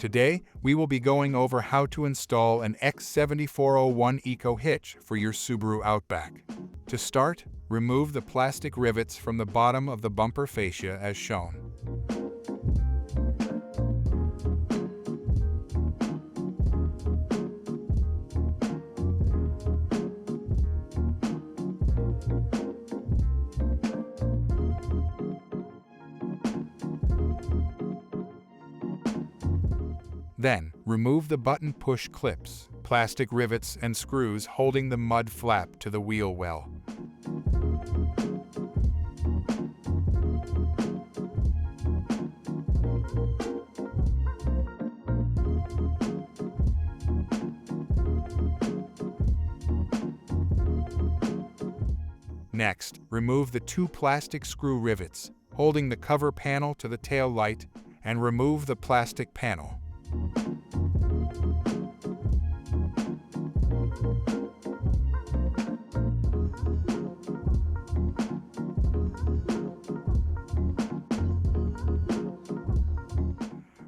Today, we will be going over how to install an X7401 EcoHitch for your Subaru Outback. To start, remove the plastic rivets from the bottom of the bumper fascia as shown. Then, remove the button push clips, plastic rivets, and screws holding the mud flap to the wheel well. Next, remove the two plastic screw rivets holding the cover panel to the tail light and remove the plastic panel.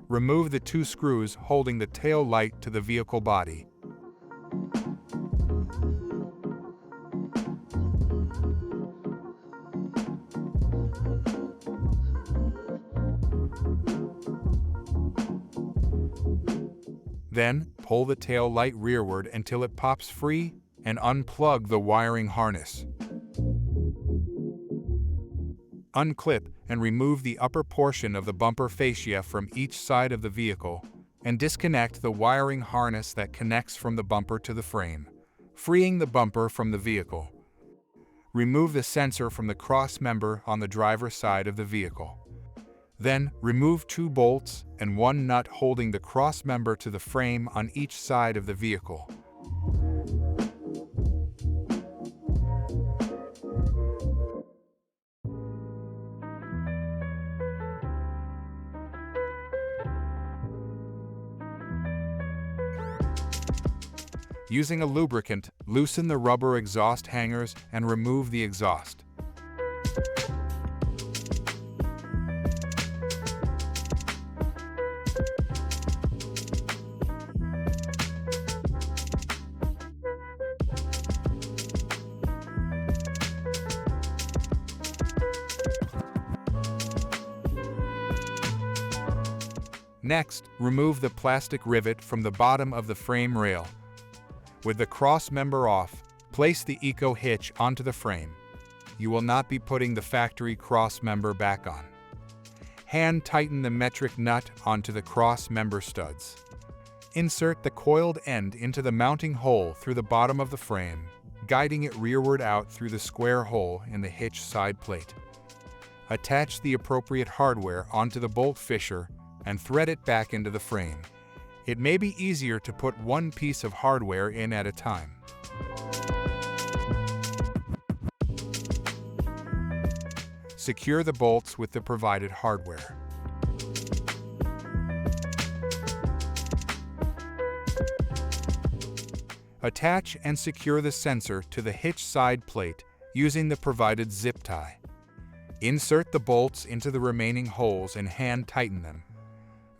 Remove the two screws holding the tail light to the vehicle body. Then, pull the tail light rearward until it pops free and unplug the wiring harness. Unclip and remove the upper portion of the bumper fascia from each side of the vehicle and disconnect the wiring harness that connects from the bumper to the frame, freeing the bumper from the vehicle. Remove the sensor from the cross member on the driver's side of the vehicle. Then, remove two bolts and one nut holding the cross member to the frame on each side of the vehicle. Using a lubricant, loosen the rubber exhaust hangers and remove the exhaust. Next, remove the plastic rivet from the bottom of the frame rail. With the cross member off, place the EcoHitch onto the frame. You will not be putting the factory cross member back on. Hand tighten the metric nut onto the cross member studs. Insert the coiled end into the mounting hole through the bottom of the frame, guiding it rearward out through the square hole in the hitch side plate. Attach the appropriate hardware onto the bolt fissure and thread it back into the frame. It may be easier to put one piece of hardware in at a time. Secure the bolts with the provided hardware. Attach and secure the sensor to the hitch side plate using the provided zip tie. Insert the bolts into the remaining holes and hand tighten them.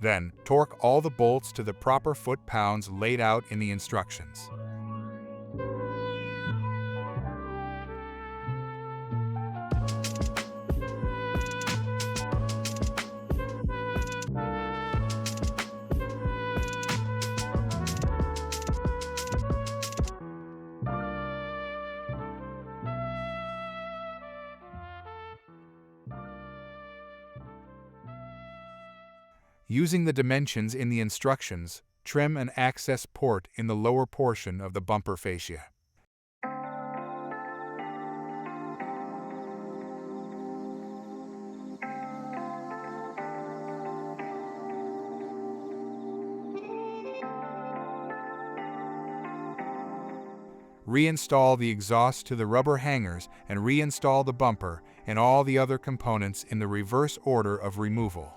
Then, torque all the bolts to the proper foot-pounds laid out in the instructions. Using the dimensions in the instructions, trim an access port in the lower portion of the bumper fascia. Reinstall the exhaust to the rubber hangers and reinstall the bumper and all the other components in the reverse order of removal.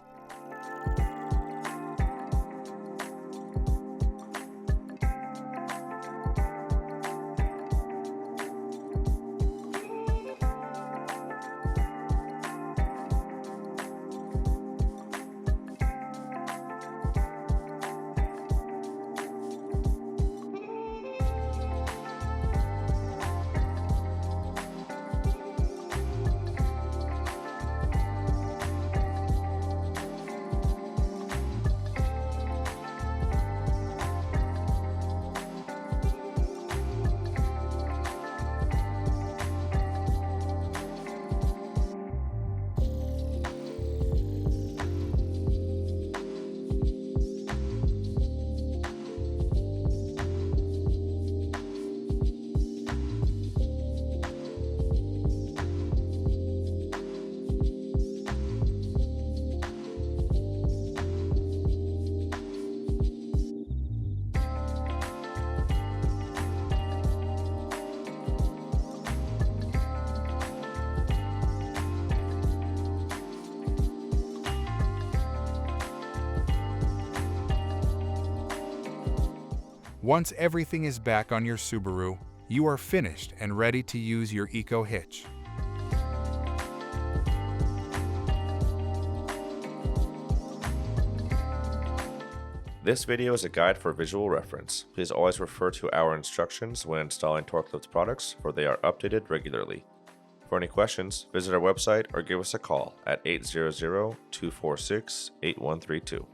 Once everything is back on your Subaru, you are finished and ready to use your EcoHitch. This video is a guide for visual reference. Please always refer to our instructions when installing Torque Lift products, for they are updated regularly. For any questions, visit our website or give us a call at 800-246-8132.